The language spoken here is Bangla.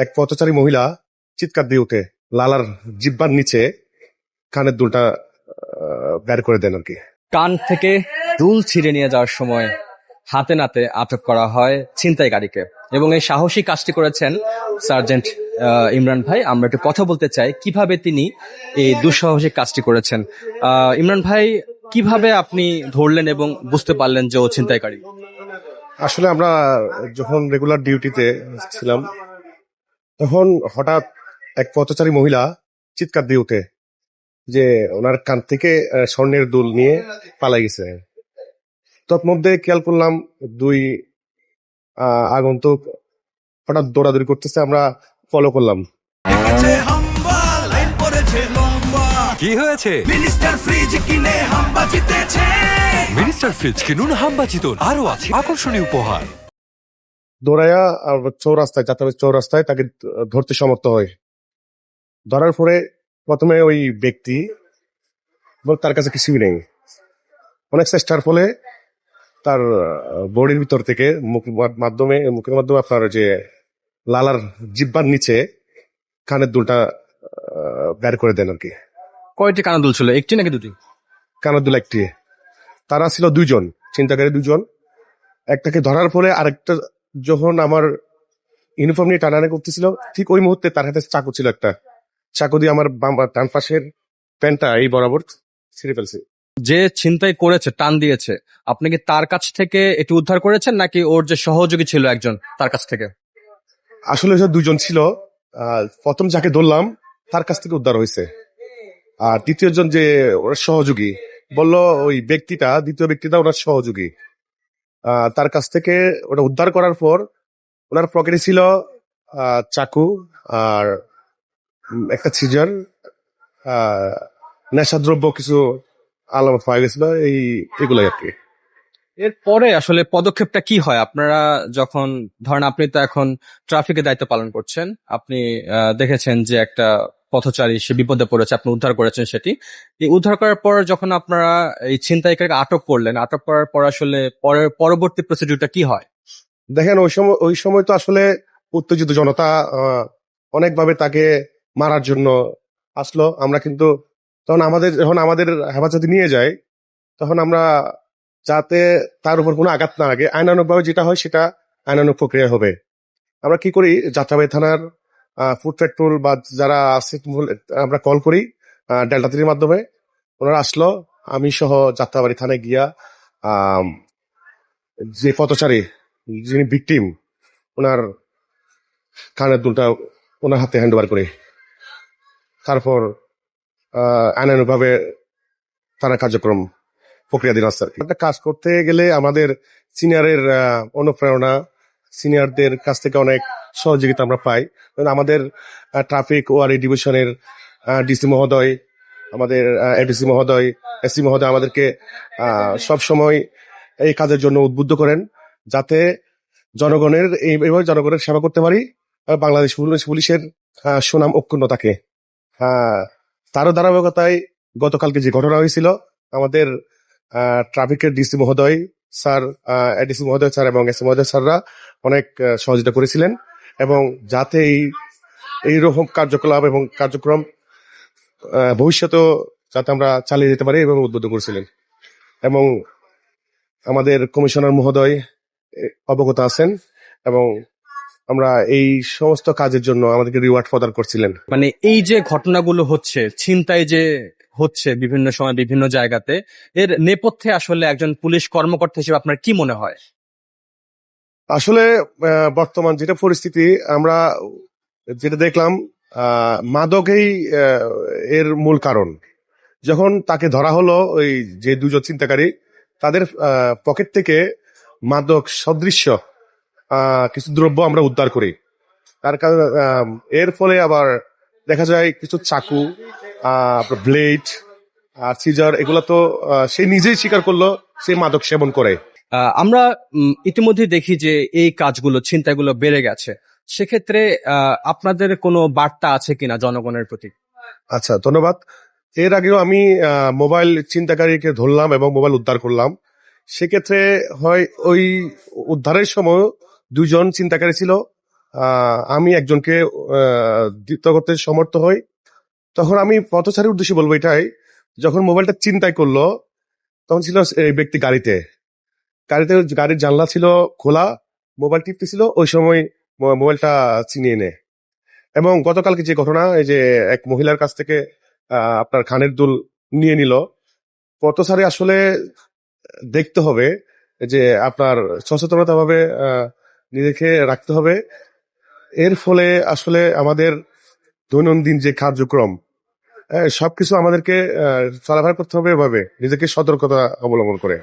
এক পথচারী মহিলা চিৎকার দিয়ে উঠে লালার জিব্বার নিচে কানের দুলটা বের করে দেন আর কি। কান থেকে দুল ছিঁড়ে নিয়ে যাওয়ার সময় হাতে নাতে আটক করা হয় ছিনতাইকারীকে, এবং এই সাহসী কাজটি করেছেন সার্জেন্ট ইমরান ভাই। আমরা একটু কথা বলতে চাই কিভাবে তিনি এই দুঃসাহসিক কাজটি করেছেন। ইমরান ভাই, কিভাবে আপনি ধরলেন এবং বুঝতে পারলেন যে ও ছিনতাইকারী? আসলে আমরা যখন রেগুলার ডিউটিতে ছিলাম তখন হঠাৎ এক পথচারী মহিলা চিৎকার দিয়ে উঠে যে ওনার কান থেকে স্বর্ণের দুল নিয়ে পালাই গেছে। তৎমধ্যে খেয়াল করলাম দুই আগন্তুক হঠাৎ দৌড়াদৌড়ি করতেছে, আমরা ফলো করলাম। কি হয়েছে? মিনিস্টার ফ্রিজ কিনে হাম্বা জিতেছে। মিনিস্টার ফ্রিজ কিনুন, হাম্বা জিতুন, আরো আছে আকর্ষণীয় উপহার। দৌড়াইয়া চৌরাস্তায় যাতায়াত চৌরাস্তায় তাকে ধরতে সমর্থ হয়। ধরার পরে প্রথমে ওই ব্যক্তি তার কাছে কিছুই নেই। অনেক চেষ্টার ফলে তার বডির ভিতর থেকে মুখের মাধ্যমে আপনার যে লালার জিব্বার নিচে কানের দুলটা বের করে দেন আর কি। কয়টি কানের দুল ছিল, একটি নাকি দুটি? কানের দুল একটি। তারা ছিল দুইজন, চিন্তাকারী দুজন। একটাকে ধরার পরে আরেকটা যখন আমার ইউনিফর্ম নিয়ে টানাটানি করতেছিল, ঠিক ওই মুহূর্তে তার হাতে চাকু ছিল, একটা চাকু দিয়ে আমার ডান পাশের প্যান্টটা এই বরাবর ছিঁড়ে ফেলছে। যে ছিনতাই করেছে, টান দিয়েছে, আপনি কি তার কাছ থেকে এটি উদ্ধার করেছেন নাকি ওর যে সহযোগী ছিল একজন তার কাছ থেকে? আসলে দুজন ছিল। প্রথম যাকে ধরলাম তার কাছ থেকে উদ্ধার হয়েছে, আর দ্বিতীয় জন যে ওর সহযোগী বললো ওই ব্যক্তিটা, দ্বিতীয় ব্যক্তিটা ওনার সহযোগী। তার কাছ থেকে ওটা উদ্ধার করার পর ওনার পকেটে ছিল চাকু আর একটা সিজার, নেশাদ্রব্য কিছু আলামত পাওয়া গেছিল, এগুলাই আর কি। এরপরে আসলে পদক্ষেপটা কি হয়? আপনারা যখন ধরেন, আপনি তো এখন ট্রাফিকের দায়িত্ব পালন করছেন, আপনি দেখেছেন যে একটা পথচারী সে বিপদে পড়েছে, আপনি উদ্ধার করেছেন সেটি। এই উদ্ধার করার পর যখন আপনারা এই ছিনতাইকারীকে আটক করলেন, আটক করার পর আসলে পরবর্তী প্রসিডিউরটা কি হয়? দেখেন, ওই সময় তো আসলে উত্তেজিত জনতা অনেকভাবে তাকে মারার জন্য আসলো। আমরা কিন্তু যখন আমাদের হেফাজতে নিয়ে যায়, তখন আমরা যাতে তার উপর কোনো আঘাত না লাগে, আইনানুগভাবে যেটা হয় সেটা আইনানুগ প্রক্রিয়া হবে। আমরা কি করি, যাত্রাবাড়ি থানার ফুড পেট্রোল বা যারা আছে আমরা কল করি ডেল্টা 3 মাধ্যমে। ওনারা আসলো, আমি সহ যাত্রাবাড়ি থানায় গিয়া যে পথচারী যিনি ভিকটিম, ওনার কানের দুলটা ওনার হাতে হ্যান্ড ওভার করি। তারপর আইনানুগভাবে থানা কার্যক্রম প্রক্রিয়াধীন আছে। একটা কাজ করতে গেলে আমাদের সিনিয়রের অনুপ্রেরণা, সিনিয়রদের কাছ থেকে অনেক সহযোগিতা আমরা পাই। আমাদের ট্রাফিক ওয়ারি ডিভিশনের ডিসি মহোদয়, আমাদের এডিসি মহোদয়, এসি মহোদয় আমাদেরকে সব সময় এই কাজের জন্য উদ্বুদ্ধ করেন, যাতে এইভাবে জনগণের সেবা করতে পারি, বাংলাদেশ পুলিশের সুনাম অক্ষুণ্ণ থাকে। তারও ধারাবাহিকতায় গতকালকে যে ঘটনা হয়েছিল, আমাদের ট্রাফিকের ডিসি মহোদয় স্যার, এডিসি মহোদয় স্যার এবং এসি মহোদয় স্যাররা অনেক সহযোগিতা করেছিলেন, এবং যাতে এইরকম কার্যকলাপ এবং কার্যক্রম ভবিষ্যতেও যাতে আমরা চালিয়ে যেতে পারি এবং উদ্বুদ্ধ করেছিলেন। এবং আমাদের কমিশনার মহোদয় অবগত আছেন, এবং আমরা এই সমস্ত কাজের জন্য আমাদেরকে রিওয়ার্ড প্রদান করছিলেন। মানে এই যে ঘটনাগুলো হচ্ছে, ছিনতাই যে হচ্ছে বিভিন্ন সময় বিভিন্ন জায়গাতে, এর নেপথ্যে আসলে একজন পুলিশ কর্মকর্তা হিসেবে আপনার কি মনে হয়? আসলে বর্তমান যেটা পরিস্থিতি, আমরা যেটা দেখলাম, মাদকই এর মূল কারণ। যখন তাকে ধরা হলো, ওই যে দুজন চিন্তাকারী, তাদের পকেট থেকে মাদক সদৃশ্য কিছু দ্রব্য আমরা উদ্ধার করি। তার কারণ এর ফলে আবার দেখা যায় কিছু চাকু, ব্লেড আর সিজার, এগুলো তো সে নিজেই স্বীকার করলো সে মাদক সেবন করে। আমরা ইতিমধ্যে দেখি যে এই কাজগুলো, ছিনতাইগুলো বেড়ে গেছে। সেক্ষেত্রে আপনাদের কোনো বার্তা আছে কিনা জনগণের প্রতি? আচ্ছা, ধন্যবাদ। এর আগেও আমি মোবাইল ছিনতাইকারীকে ধরলাম এবং মোবাইল উদ্ধার করলাম। সেক্ষেত্রে হয় ওই উদ্ধারের সময় দুজন ছিনতাইকারী ছিল, আমি একজনকে দীপ্ত করতে সমর্থ হই, তখন আমি পথচারীর উদ্দেশ্যে বলবো এটাই, যখন মোবাইলটা ছিনতাই করলো তখন ছিল এই ব্যক্তি গাড়িতে গাড়ির জানলা ছিল খোলা, মোবাইল টিপতেছিল, ওই সময় মোবাইলটা ছিনিয়ে নেয়। এবং গতকালকে যে ঘটনা, এই যে এক মহিলার কাছ থেকে আপনার কানের দুল নিয়ে নিল, পথচারী আসলে দেখতে হবে যে আপনার সচেতনতা ভাবে নিজেকে রাখতে হবে। এর ফলে আসলে আমাদের দৈনন্দিন যে কার্যক্রম সবকিছু আমাদেরকে চলাফেরা করতে হবে এভাবে, নিজেকে সতর্কতা অবলম্বন করে।